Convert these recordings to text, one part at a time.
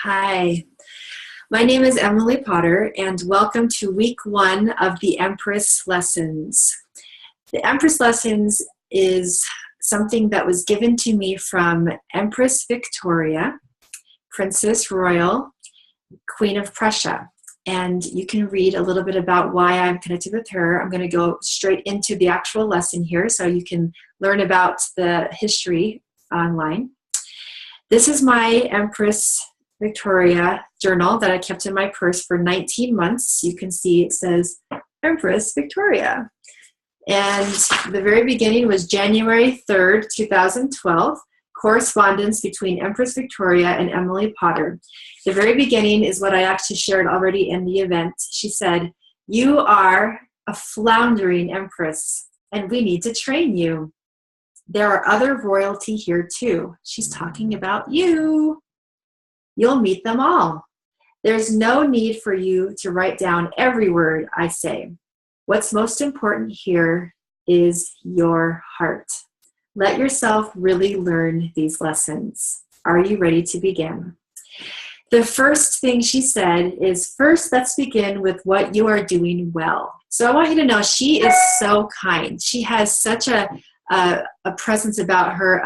Hi, my name is Emily Potter, and welcome to week 1 of the Empress Lessons. The Empress Lessons is something that was given to me from Empress Victoria, Princess Royal, Queen of Prussia. And you can read a little bit about why I'm connected with her. I'm going to go straight into the actual lesson here so you can learn about the history online. This is my Empress Victoria journal that I kept in my purse for 19 months. You can see it says Empress Victoria. And the very beginning was January 3rd, 2012, correspondence between Empress Victoria and Emily Potter. The very beginning is what I actually shared already in the event. She said, "You are a floundering empress, and we need to train you. There are other royalty here too." She's talking about you. "You'll meet them all. There's no need for you to write down every word I say. What's most important here is your heart. Let yourself really learn these lessons. Are you ready to begin?" The first thing she said is, first, let's begin with what you are doing well. So I want you to know she is so kind. She has such a presence about her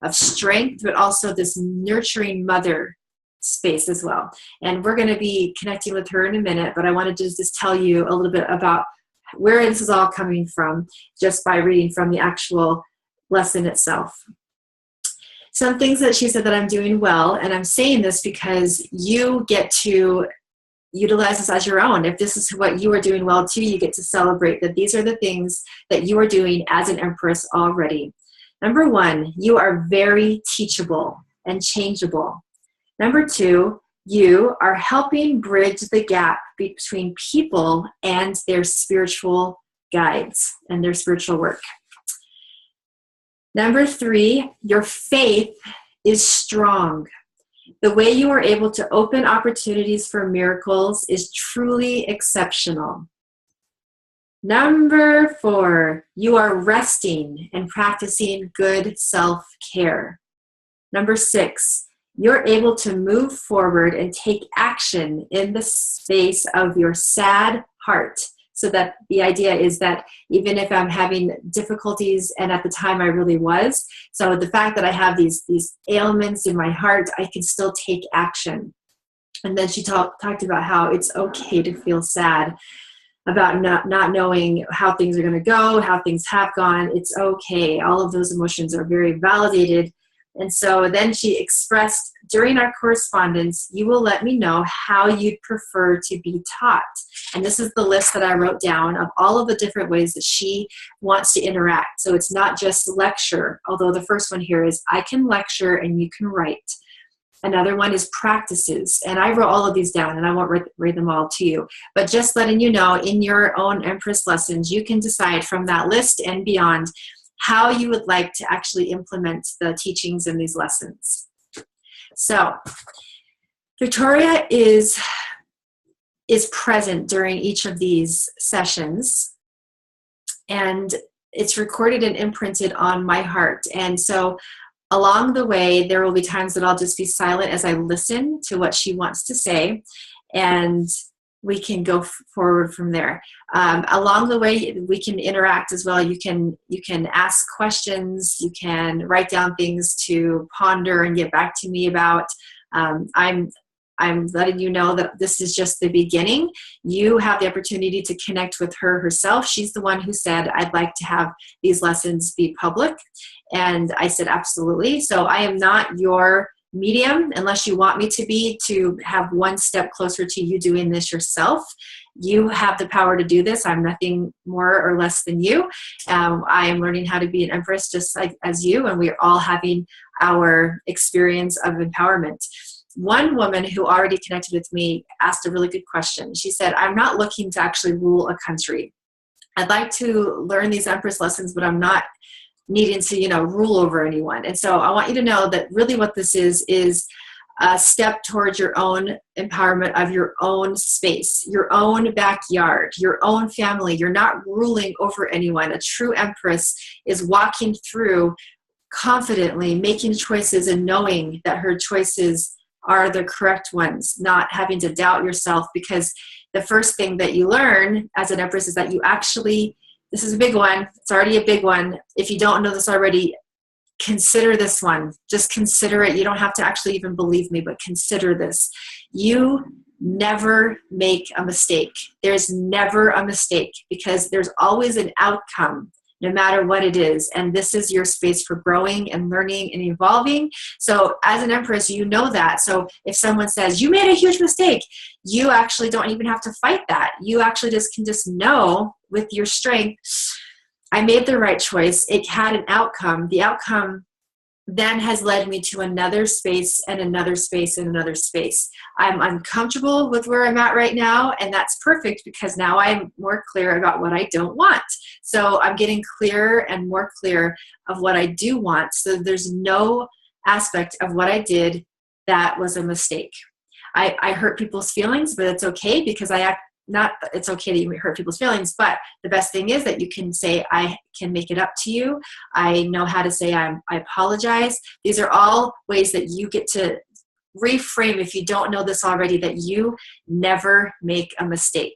of strength, but also this nurturing mother space as well. And we're going to be connecting with her in a minute, but I wanted to just tell you a little bit about where this is all coming from just by reading from the actual lesson itself. Some things that she said that I'm doing well, and I'm saying this because you get to utilize this as your own. If this is what you are doing well too, you get to celebrate that these are the things that you are doing as an empress already. Number 1, you are very teachable and changeable. Number 2, you are helping bridge the gap between people and their spiritual guides and their spiritual work. Number 3, your faith is strong. The way you are able to open opportunities for miracles is truly exceptional. Number 4, you are resting and practicing good self-care. Number 6, you're able to move forward and take action in the space of your sad heart. So that the idea is that even if I'm having difficulties, and at the time I really was, so the fact that I have these ailments in my heart, I can still take action. And then she talked about how it's okay to feel sad about not knowing how things are going to go, how things have gone. It's okay. All of those emotions are very validated. And so then she expressed, during our correspondence, you will let me know how you'd prefer to be taught. And this is the list that I wrote down of all of the different ways that she wants to interact. So it's not just lecture, although the first one here is I can lecture and you can write. Another one is practices. And I wrote all of these down, and I won't read them all to you. But just letting you know, in your own Empress Lessons, you can decide from that list and beyond how you would like to actually implement the teachings in these lessons. So Victoria is present during each of these sessions, and it's recorded and imprinted on my heart. And so along the way, there will be times that I'll just be silent as I listen to what she wants to say, and we can go forward from there. Along the way, we can interact as well. You can ask questions. You can write down things to ponder and get back to me about. I'm letting you know that this is just the beginning. You have the opportunity to connect with her herself. She's the one who said, I'd like to have these lessons be public. And I said, absolutely. So I am not your medium unless you want me to have one step closer to you doing this yourself. You have the power to do this. I'm nothing more or less than you. I am learning how to be an empress just like as you, and we're all having our experience of empowerment. One woman who already connected with me asked a really good question. She said, I'm not looking to actually rule a country. I'd like to learn these Empress lessons, but I'm not needing to, rule over anyone. And so I want you to know that really what this is a step towards your own empowerment of your own space, your own backyard, your own family. You're not ruling over anyone. A true empress is walking through confidently, making choices and knowing that her choices are the correct ones, not having to doubt yourself, because the first thing that you learn as an Empress is that you actually, this is a big one, it's already a big one. If you don't know this already, consider this one. Just consider it. You don't have to actually even believe me, but consider this. You never make a mistake. There's never a mistake, because there's always an outcome, no matter what it is. And this is your space for growing and learning and evolving. So as an Empress, you know that. So if someone says, you made a huge mistake, you actually don't even have to fight that. You actually can just know with your strength, I made the right choice. It had an outcome. The outcome then has led me to another space and another space and another space. I'm uncomfortable with where I'm at right now, and that's perfect, because now I'm more clear about what I don't want. So I'm getting clearer and more clear of what I do want. So there's no aspect of what I did that was a mistake. I hurt people's feelings, but it's okay, because it's okay that you hurt people's feelings, but the best thing is that you can say, I can make it up to you. I know how to say I apologize. These are all ways that you get to reframe, if you don't know this already, that you never make a mistake.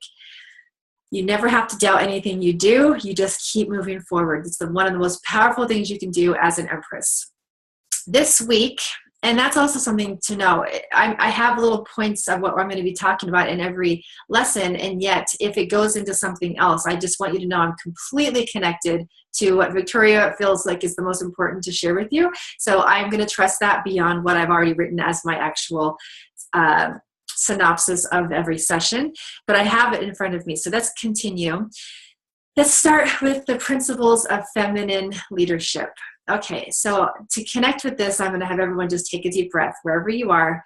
You never have to doubt anything you do. You just keep moving forward. It's one of the most powerful things you can do as an Empress. This week, and that's also something to know, I have little points of what I'm going to be talking about in every lesson, and yet if it goes into something else, I just want you to know I'm completely connected to what Victoria feels like is the most important to share with you. So I'm going to trust that beyond what I've already written as my actual synopsis of every session, but I have it in front of me. So let's continue. Let's start with the principles of feminine leadership. Okay, so to connect with this, I'm going to have everyone just take a deep breath wherever you are.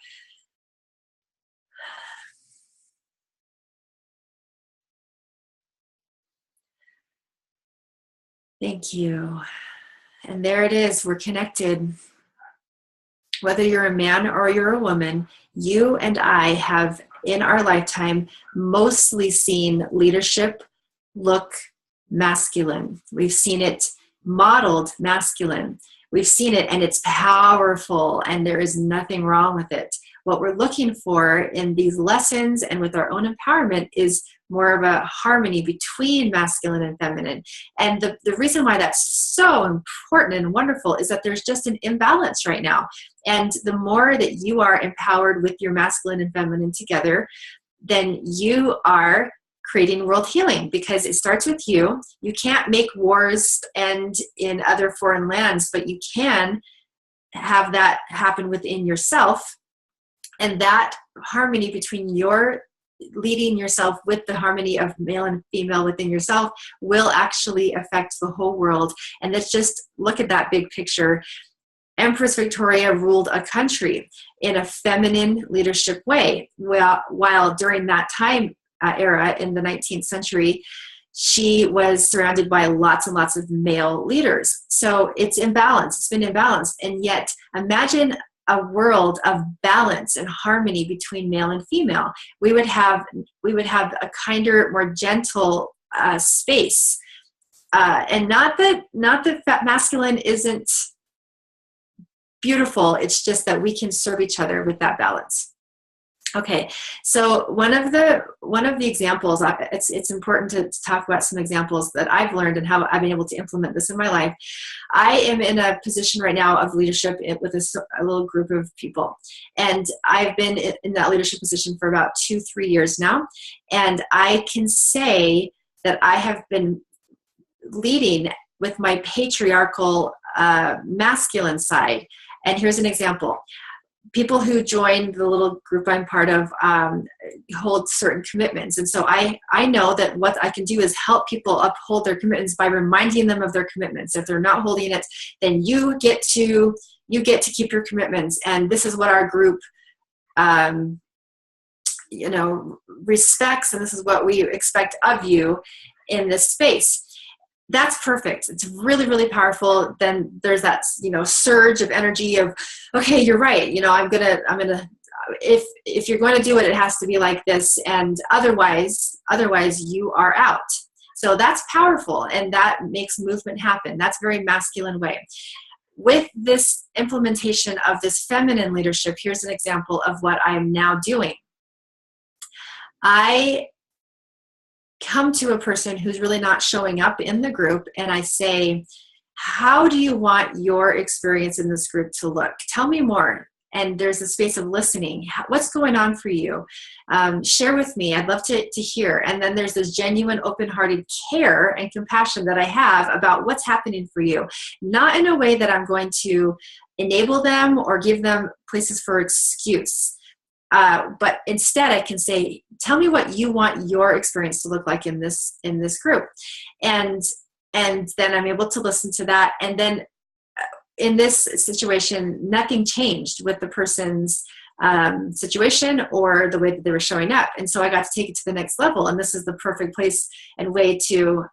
Thank you. And there it is. We're connected. Whether you're a man or you're a woman, you and I have in our lifetime mostly seen leadership look masculine. We've seen it modeled masculine. We've seen it, and it's powerful, and there is nothing wrong with it. What we're looking for in these lessons and with our own empowerment is more of a harmony between masculine and feminine. And the reason why that's so important and wonderful is that there's just an imbalance right now. And the more that you are empowered with your masculine and feminine together, then you are creating world healing, because it starts with you. You can't make wars and in other foreign lands, but you can have that happen within yourself. And that harmony between your leading yourself with the harmony of male and female within yourself will actually affect the whole world. And let's just look at that big picture. Empress Victoria ruled a country in a feminine leadership way, while during that time era in the 19th century, she was surrounded by lots and lots of male leaders. So it's imbalanced. It's been imbalanced. And yet imagine a world of balance and harmony between male and female. We would have a kinder, more gentle space. And not that masculine isn't beautiful. It's just that we can serve each other with that balance. Okay, so one of the examples, it's important to talk about some examples that I've learned and how I've been able to implement this in my life. I am in a position right now of leadership with a little group of people. And I've been in that leadership position for about 2-3 years now. And I can say that I have been leading with my patriarchal masculine side. And here's an example. People who join the little group I'm part of hold certain commitments. And so I know that what I can do is help people uphold their commitments by reminding them of their commitments. If they're not holding it, then you get to keep your commitments. And this is what our group respects, and this is what we expect of you in this space. That's perfect. It's really, really powerful. Then there's that, surge of energy of, okay, you're right. I'm gonna, if you're going to do it, it has to be like this. And otherwise you are out. So that's powerful. And that makes movement happen. That's a very masculine way. with this implementation of this feminine leadership, here's an example of what I'm now doing. I come to a person who's really not showing up in the group, and I say, how do you want your experience in this group to look? Tell me more. And there's a space of listening. What's going on for you? Share with me. I'd love to hear. And then there's this genuine, open-hearted care and compassion that I have about what's happening for you. Not in a way that I'm going to enable them or give them places for excuse. But instead I can say, tell me what you want your experience to look like in this group. And then I'm able to listen to that. And then in this situation, nothing changed with the person's situation or the way that they were showing up. And so I got to take it to the next level. And this is the perfect place and way to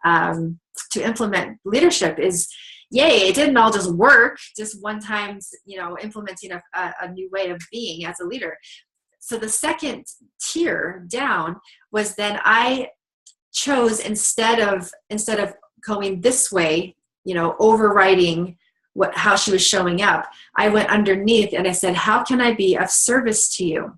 implement leadership is, yay, it didn't all just work just one time, implementing a new way of being as a leader. So the second tier down was then I chose instead of going this way, overriding how she was showing up, I went underneath and I said, how can I be of service to you?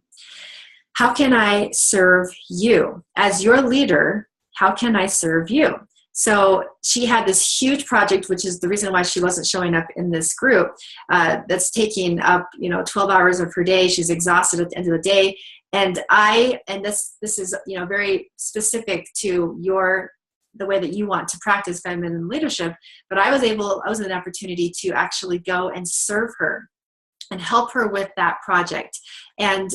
How can I serve you? As your leader, how can I serve you? So she had this huge project, which is the reason why she wasn't showing up in this group, that's taking up, 12 hours of her day. She's exhausted at the end of the day. And this is, very specific to the way that you want to practice feminine leadership. But I was in an opportunity to actually go and serve her and help her with that project. And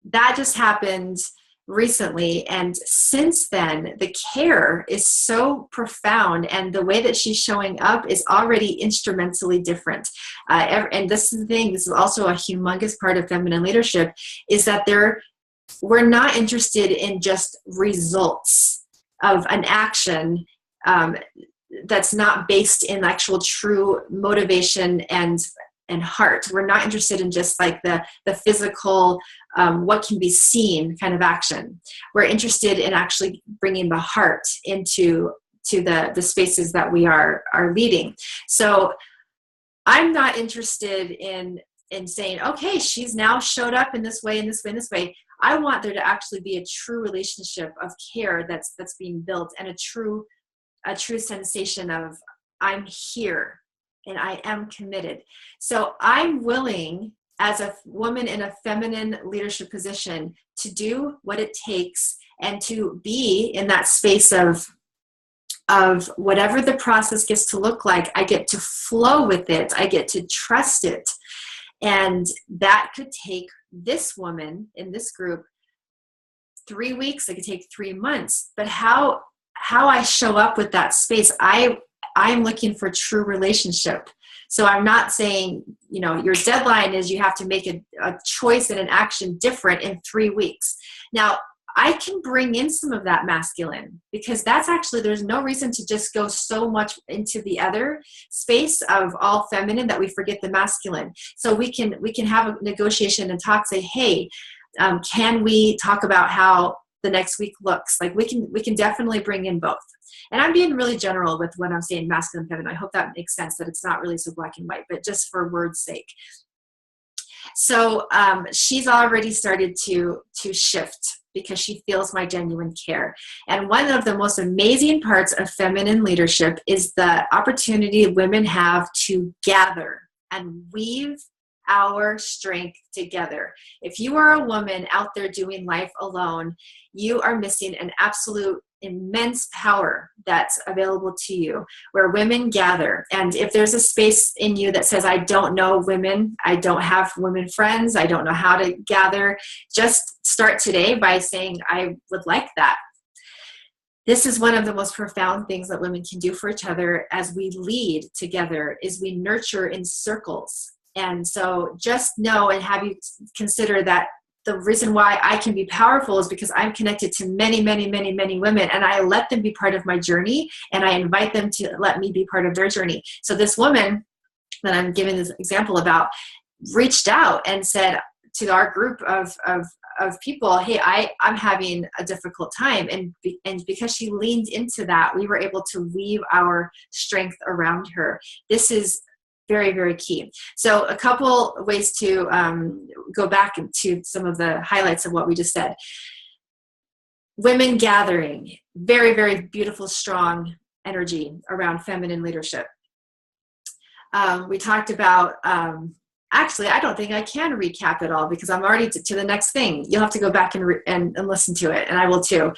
that just happened recently. And since then, the care is so profound, and the way that she's showing up is already instrumentally different. And this is the thing, this is also a humongous part of feminine leadership, is that we're not interested in just results of an action that's not based in actual true motivation and heart. We're not interested in just like the physical, what can be seen kind of action. We're interested in actually bringing the heart into the spaces that we are leading. So I'm not interested in saying, okay, she's now showed up in this way, in this way, in this way. I want there to actually be a true relationship of care that's being built, and a true sensation of I'm here and I am committed. So I'm willing, as a woman in a feminine leadership position, to do what it takes and to be in that space of whatever the process gets to look like. I get to flow with it. I get to trust it. And that could take this woman in this group 3 weeks. It could take 3 months. But how I show up with that space, I'm looking for true relationship. So I'm not saying, your deadline is you have to make a choice and an action different in 3 weeks. Now, I can bring in some of that masculine, because that's actually, there's no reason to just go so much into the other space of all feminine that we forget the masculine. So we can have a negotiation and talk, say, hey, can we talk about how the next week looks? Like we can definitely bring in both. And I'm being really general with what I'm saying, masculine, feminine. I hope that makes sense, that it's not really so black and white, but just for word's sake. So she's already started to shift, because she feels my genuine care. And one of the most amazing parts of feminine leadership is the opportunity women have to gather and weave our strength together. If you are a woman out there doing life alone, you are missing an absolute immense power that's available to you, where women gather. And if there's a space in you that says, I don't know women, I don't have women friends, I don't know how to gather, just start today by saying, I would like that. This is one of the most profound things that women can do for each other as we lead together, is we nurture in circles. And so just know and have you consider that the reason why I can be powerful is because I'm connected to many, many, many, many women, and I let them be part of my journey, and I invite them to let me be part of their journey. So this woman that I'm giving this example about reached out and said to our group of people, hey, I'm having a difficult time. And because she leaned into that, we were able to weave our strength around her. This is Very, very key. So a couple ways to go back to some of the highlights of what we just said. Women gathering, very, very beautiful, strong energy around feminine leadership. We talked about, actually, I don't think I can recap it all because I'm already to the next thing. You'll have to go back and listen to it, and I will too.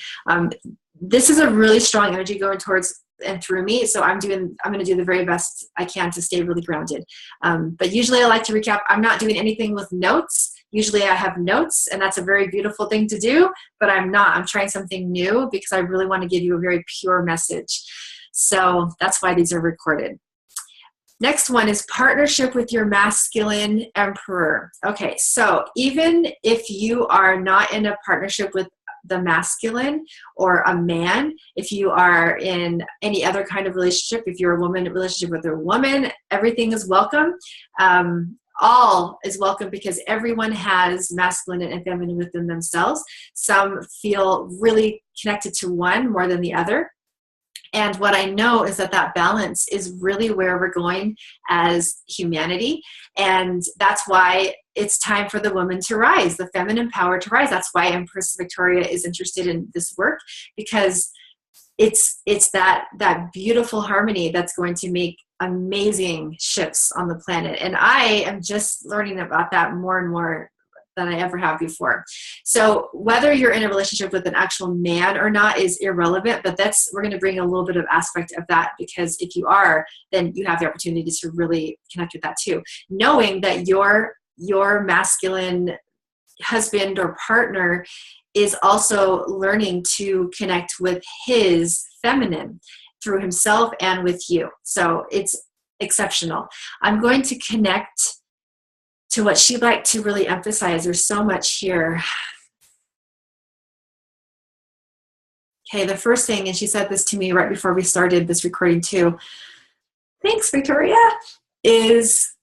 This is a really strong energy going towards and through me, so I'm going to do the very best I can to stay really grounded. But usually I like to recap. I'm not doing anything with notes. Usually I have notes, and that's a very beautiful thing to do, but I'm not. I'm trying something new because I really want to give you a very pure message. So that's why these are recorded. Next one is partnership with your masculine emperor. Okay, so even if you are not in a partnership with the masculine or a man, if you are in any other kind of relationship, if you're a woman in a relationship with a woman, everything is welcome. All is welcome because everyone has masculine and feminine within themselves. Some feel really connected to one more than the other. And what I know is that balance is really where we're going as humanity. And that's why it's time for the woman to rise, the feminine power to rise. That's why Empress Victoria is interested in this work, because it's that beautiful harmony that's going to make amazing shifts on the planet. And I am just learning about that more and more than I ever have before. So whether you're in a relationship with an actual man or not is irrelevant, but we're going to bring a little bit of aspect of that, because if you are, then you have the opportunity to really connect with that too. Knowing that your masculine husband or partner is also learning to connect with his feminine through himself and with you. So it's exceptional. I'm going to connect to what she'd like to really emphasize. There's so much here. Okay, the first thing, and she said this to me right before we started this recording too, thanks, Victoria, is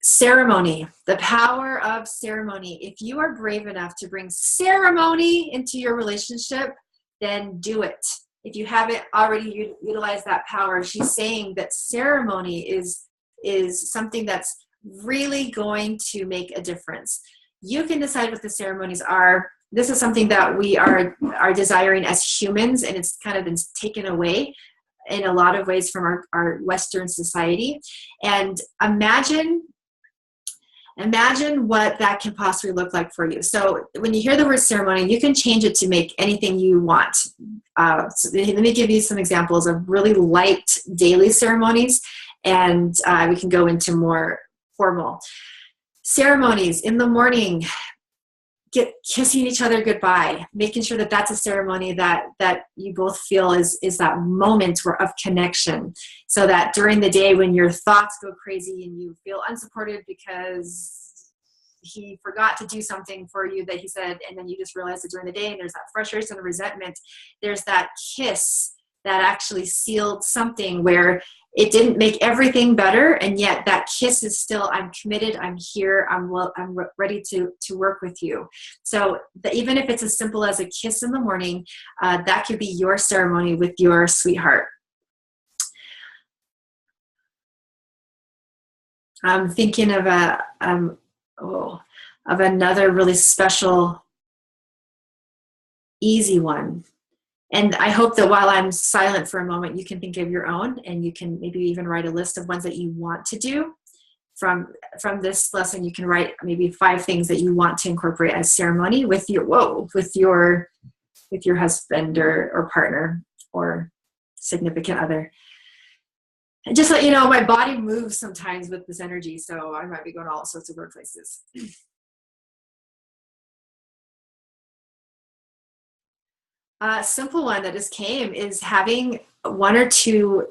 ceremony, the power of ceremony. If you are brave enough to bring ceremony into your relationship, then do it. If you haven't already utilized that power, she's saying that ceremony is something that's really going to make a difference. You can decide what the ceremonies are. This is something that we are desiring as humans, and it's kind of been taken away in a lot of ways from our Western society. And imagine what that can possibly look like for you. So when you hear the word ceremony, you can change it to make anything you want. So let me give you some examples of really light daily ceremonies, and we can go into more formal ceremonies. In the morning, kissing each other goodbye, making sure that that's a ceremony that you both feel is that moment of connection, so that during the day when your thoughts go crazy and you feel unsupported because he forgot to do something for you that he said, and then you just realize it during the day, and there's that frustration and resentment, there's that kiss that actually sealed something where it didn't make everything better, and yet that kiss is still, I'm committed, I'm here, I'm ready to work with you. So even if it's as simple as a kiss in the morning, that could be your ceremony with your sweetheart. I'm thinking of another really special, easy one. And I hope that while I'm silent for a moment, you can think of your own, and you can maybe even write a list of ones that you want to do. From this lesson, you can write maybe 5 things that you want to incorporate as ceremony with your husband or partner or significant other. And just let you know, my body moves sometimes with this energy, so I might be going all sorts of weird places. A simple one that just came is having 1 or 2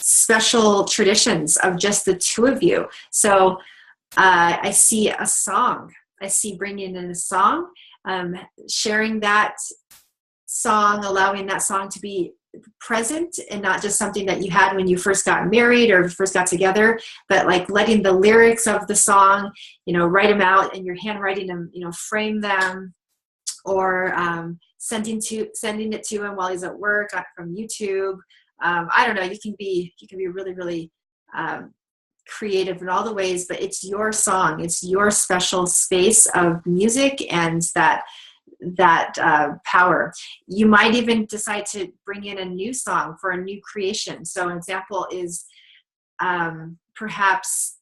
special traditions of just the 2 of you. So I see a song. I see bringing in a song, sharing that song, allowing that song to be present and not just something that you had when you first got married or first got together, but like letting the lyrics of the song, write them out in your handwriting them, frame them, or sending it to him while he's at work from YouTube. I don't know. You can be really, really creative in all the ways, but it's your song. It's your special space of music and that power. You might even decide to bring in a new song for a new creation. So an example is perhaps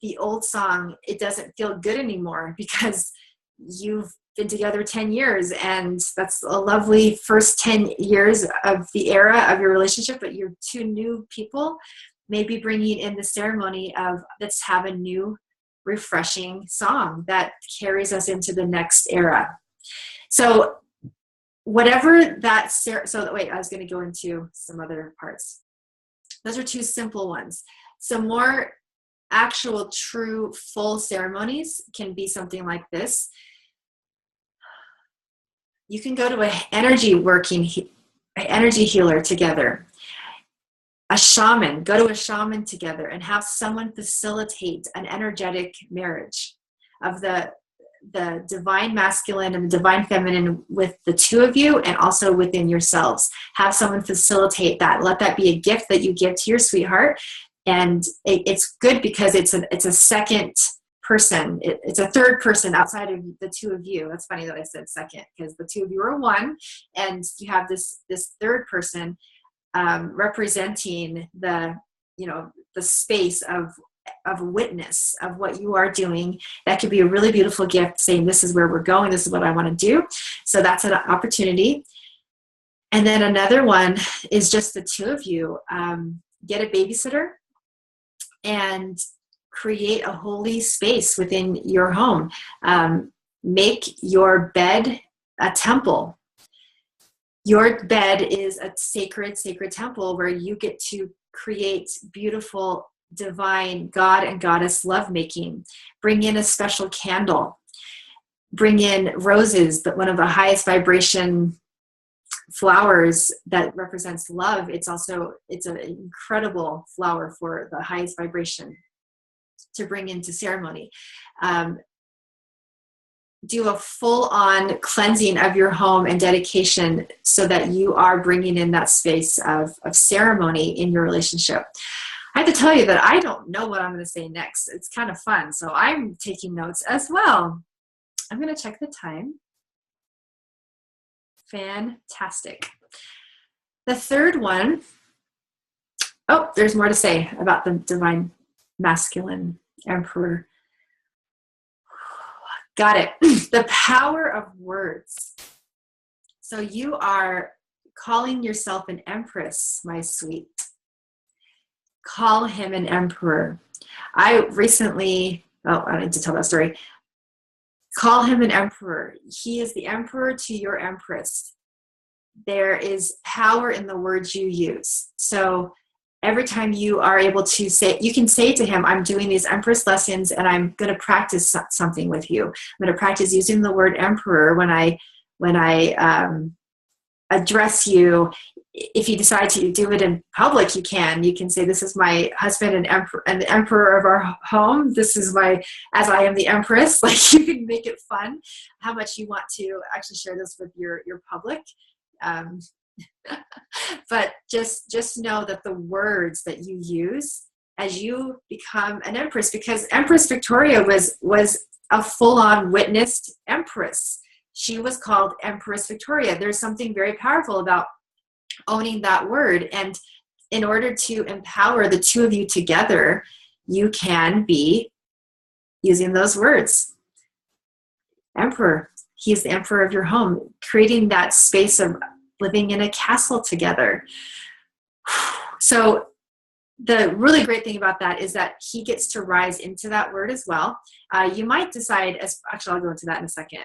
the old song, it doesn't feel good anymore because you've been together 10 years and that's a lovely first 10 years of the era of your relationship, but you're two new people, maybe bringing in the ceremony of let's have a new refreshing song that carries us into the next era. So whatever that, wait, I was going to go into some other parts. Those are two simple ones. Some more actual, true, full ceremonies can be something like this. You can go to an energy healer together. A shaman, go to a shaman together and have someone facilitate an energetic marriage of the divine masculine and the divine feminine with the two of you and also within yourselves. Have someone facilitate that. Let that be a gift that you give to your sweetheart. And it's good because it's a second person. It's a third person outside of the two of you. That's funny that I said second because the two of you are one and you have this third person representing the space of witness of what you are doing. That could be a really beautiful gift saying this is where we're going, this is what I want to do. So that's an opportunity. And then another one is just the two of you. Get a babysitter and create a holy space within your home. Make your bed a temple. Your bed is a sacred temple where you get to create beautiful, divine God and goddess lovemaking. Bring in a special candle. Bring in roses, but one of the highest vibration flowers that represents love. It's an incredible flower for the highest vibration to bring into ceremony. Do a full-on cleansing of your home and dedication so that you are bringing in that space of ceremony in your relationship. I have to tell you that I don't know what I'm going to say next. It's kind of fun, so I'm taking notes as well. I'm going to check the time. Fantastic. The third one, there's more to say about the divine masculine emperor. Got it. The power of words. So you are calling yourself an empress, my sweet. Call him an emperor. I recently, I need to tell that story. Call him an emperor. He is the emperor to your empress. There is power in the words you use. So every time you are able to say, you can say to him, I'm doing these Empress lessons and I'm going to practice something with you. I'm going to practice using the word emperor when I address you. If you decide to do it in public, you can say, this is my husband and the emperor of our home. This is as I am the empress. Like, you can make it fun how much you want to actually share this with your public. But just know that the words that you use as you become an empress, because Empress Victoria was a full-on witnessed empress. She was called Empress Victoria. There's something very powerful about owning that word. And in order to empower the two of you together, you can be using those words. Emperor. He's the emperor of your home, creating that space of living in a castle together. So the really great thing about that is that he gets to rise into that word as well. You might decide, actually I'll go into that in a second,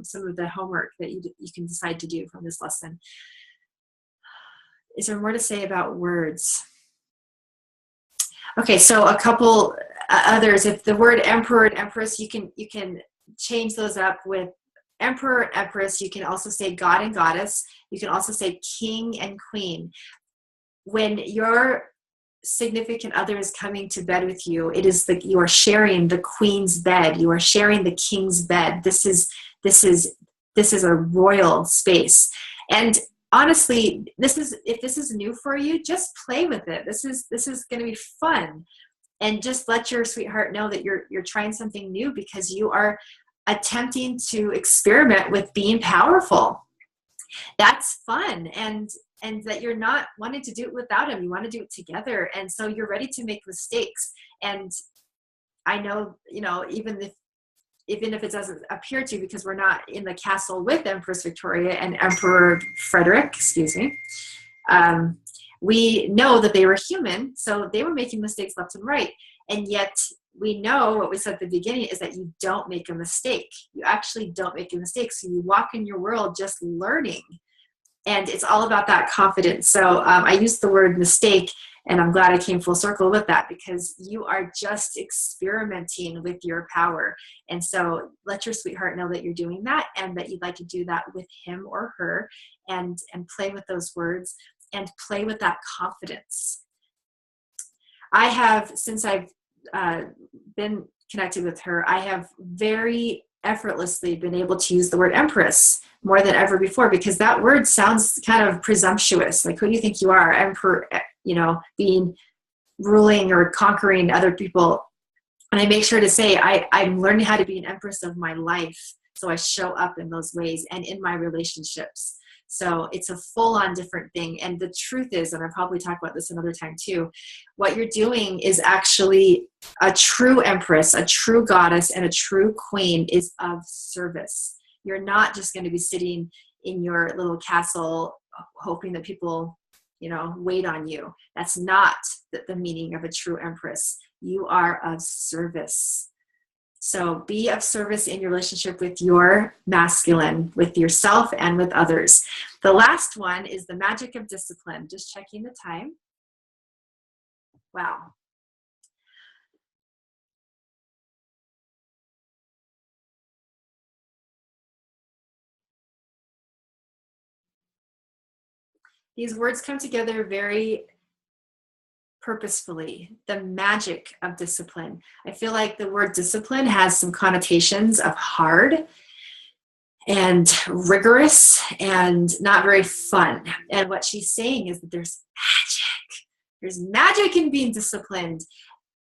some of the homework that you can decide to do from this lesson. Is there more to say about words? Okay, so a couple others. If the word emperor and empress, you can change those up with emperor and empress. You can also say God and goddess. You can also say king and queen. When your significant other is coming to bed with you, you are sharing the queen's bed. You are sharing the king's bed. This is a royal space. And honestly, if this is new for you, just play with it. This is going to be fun. and just let your sweetheart know that you're trying something new because you are attempting to experiment with being powerful. That's fun. And that you're not wanting to do it without him. You want to do it together. And so you're ready to make mistakes. And I know, you know, even if it doesn't appear to, because we're not in the castle with Empress Victoria and Emperor Frederick, excuse me, we know that they were human, so they were making mistakes left and right. And yet we know what we said at the beginning is that you don't make a mistake. You actually don't make a mistake. So you walk in your world just learning. And it's all about that confidence. So I used the word mistake, and I'm glad I came full circle with that, because you are just experimenting with your power. And so let your sweetheart know that you're doing that and that you'd like to do that with him or her, and play with those words and play with that confidence. I have, since I've been connected with her, I have very effortlessly been able to use the word empress more than ever before, because that word sounds kind of presumptuous. Like, who do you think you are? Emperor, you know, being ruling or conquering other people. And I make sure to say, I'm learning how to be an empress of my life. So I show up in those ways and in my relationships. So it's a full-on different thing. And the truth is, and I'll probably talk about this another time too, what you're doing is actually a true empress, a true goddess, and a true queen is of service. You're not just going to be sitting in your little castle hoping that people, you know, wait on you. That's not the meaning of a true empress. You are of service. So be of service in your relationship with your masculine, with yourself and with others. The last one is the magic of discipline. Just checking the time. Wow. These words come together very purposefully. The magic of discipline. I feel like the word discipline has some connotations of hard and rigorous and not very fun. And what she's saying is that there's magic. There's magic in being disciplined.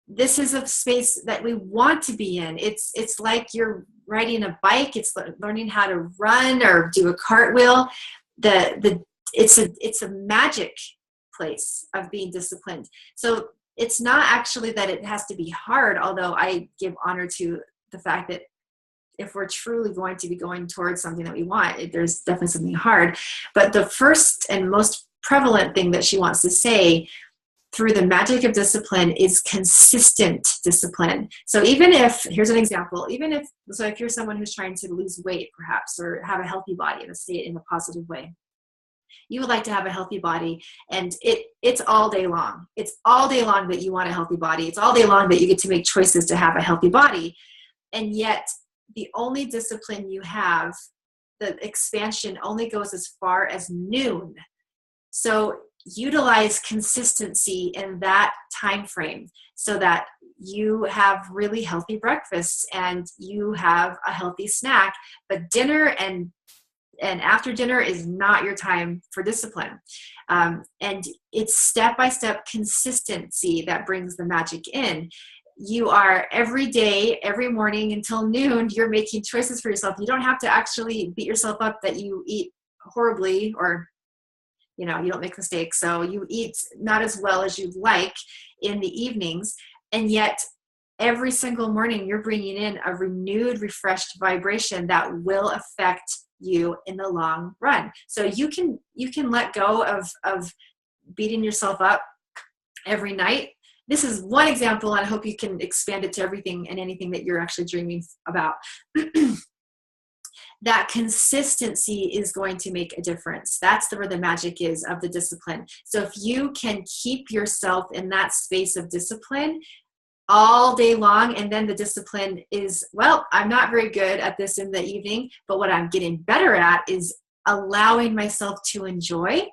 This is a space that we want to be in. It's like you're riding a bike. It's learning how to run or do a cartwheel. It's a magic place of being disciplined. So it's not actually that it has to be hard, although I give honor to the fact that if we're truly going to be going towards something that we want, there's definitely something hard. But the first and most prevalent thing that she wants to say through the magic of discipline is consistent discipline. So even if, here's an example, if you're someone who's trying to lose weight perhaps, or have a healthy body, let's say it in a positive way, you would like to have a healthy body, and it's all day long. It's all day long that you want a healthy body. It's all day long that you get to make choices to have a healthy body. And yet the only discipline you have, the expansion only goes as far as noon. So utilize consistency in that time frame so that you have really healthy breakfasts and you have a healthy snack, but dinner and after dinner is not your time for discipline. And it's step-by-step consistency that brings the magic in. You are every day, every morning until noon, you're making choices for yourself. You don't have to actually beat yourself up that you eat horribly, or you don't make mistakes. So you eat not as well as you'd like in the evenings. And yet every single morning you're bringing in a renewed, refreshed vibration that will affect you in the long run. So you can let go of beating yourself up every night. This is one example, and I hope you can expand it to everything and anything that you're actually dreaming about. That consistency is going to make a difference. That's where the magic is of the discipline. So if you can keep yourself in that space of discipline all day long, and then the discipline is, well, I'm not very good at this in the evening, but what I'm getting better at is allowing myself to enjoy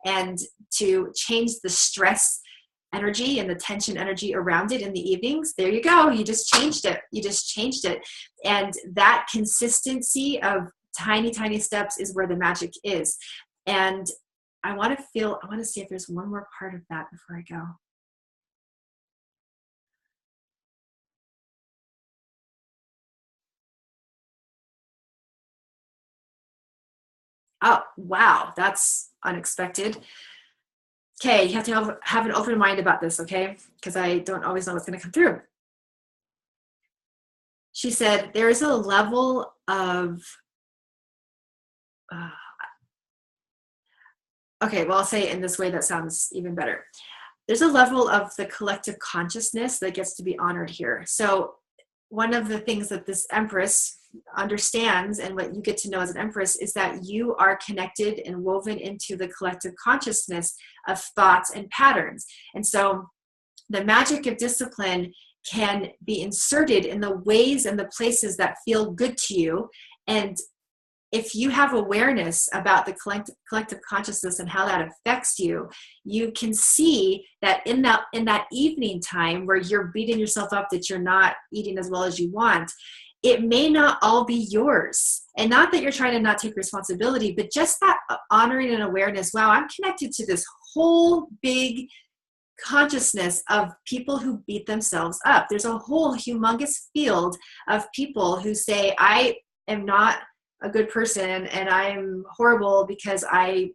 and to change the stress energy and the tension energy around it in the evenings. There you go. You just changed it. And that consistency of tiny, tiny steps is where the magic is. And I want to see if there's one more part of that before I go. Oh, wow, that's unexpected. Okay, you have to have an open mind about this, okay? Because I don't always know what's going to come through. She said, there is a level of, uh, okay, well, I'll say it in this way that sounds even better. There's a level of the collective consciousness that gets to be honored here. So one of the things that this Empress understands, and what you get to know as an Empress, is that you are connected and woven into the collective consciousness of thoughts and patterns. And so the magic of discipline can be inserted in the ways and the places that feel good to you. And if you have awareness about the collective consciousness and how that affects you, you can see that in that evening time where you're beating yourself up that you're not eating as well as you want, it may not all be yours. And not that you're trying to not take responsibility, but just that honoring and awareness. Wow, I'm connected to this whole big consciousness of people who beat themselves up. There's a whole humongous field of people who say, I am not a good person and I'm horrible because I'm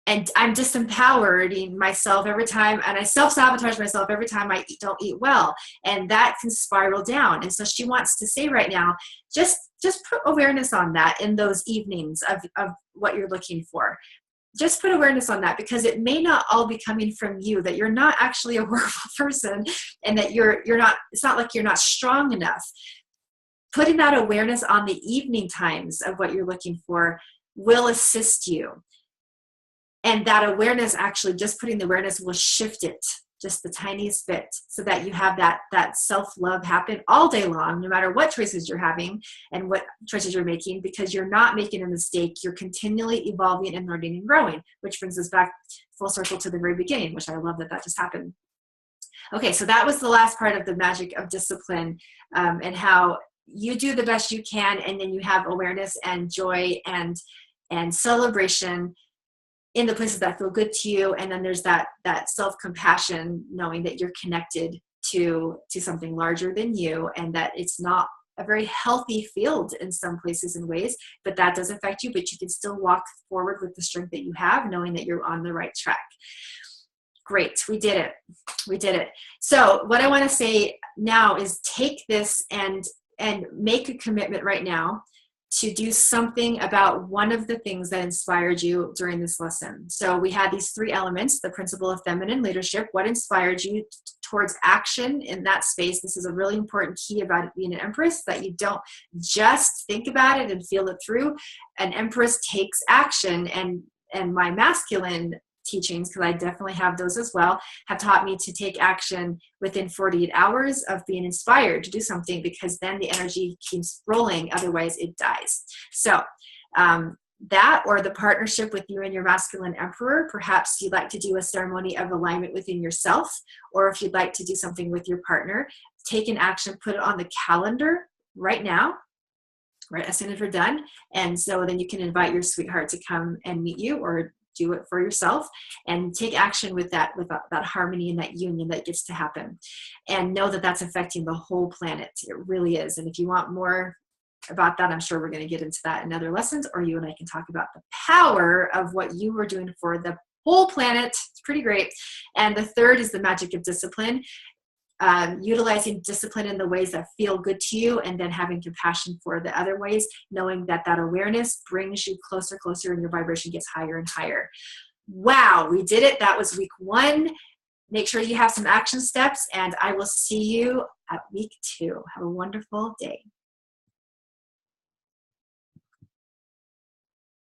disempowering myself every time, and I self-sabotage myself every time I don't eat well, and that can spiral down. And so she wants to say right now, just put awareness on that in those evenings of what you're looking for. Just put awareness on that, because it may not all be coming from you, that you're not actually a horrible person, and that you're not, it's not like you're not strong enough. Putting that awareness on the evening times of what you're looking for will assist you. And that awareness, actually just putting the awareness will shift it just the tiniest bit, so that you have that self-love happen all day long, no matter what choices you're having and what choices you're making, because you're not making a mistake. You're continually evolving and learning and growing, which brings us back full circle to the very beginning, which I love that just happened. Okay, so that was the last part of the magic of discipline, and how you do the best you can, and then you have awareness and joy and celebration in the places that feel good to you. And then there's that self-compassion, knowing that you're connected to something larger than you, and that it's not a very healthy field in some places and ways, but that does affect you, but you can still walk forward with the strength that you have, knowing that you're on the right track. Great, we did it. So what I want to say now is take this and make a commitment right now to do something about one of the things that inspired you during this lesson. So we had these 3 elements: the principle of feminine leadership, what inspired you towards action in that space. This is a really important key about being an Empress, that you don't just think about it and feel it through. An Empress takes action, and my masculine teachings, because I definitely have those as well, have taught me to take action within 48 hours of being inspired to do something, because then the energy keeps rolling, otherwise it dies. So that, or the partnership with you and your masculine emperor, perhaps you'd like to do a ceremony of alignment within yourself, or if you'd like to do something with your partner, take an action, put it on the calendar right now, right as soon as we're done. And so then you can invite your sweetheart to come and meet you, or do it for yourself, and take action with that harmony and that union that gets to happen, and know that that's affecting the whole planet. It really is. And if you want more about that, I'm sure we're going to get into that in other lessons, or you and I can talk about the power of what you were doing for the whole planet. It's pretty great. And the third is the magic of discipline. Utilizing discipline in the ways that feel good to you, and then having compassion for the other ways, knowing that awareness brings you closer, and your vibration gets higher and higher. Wow, we did it. That was week 1. Make sure you have some action steps, and I will see you at week 2. Have a wonderful day.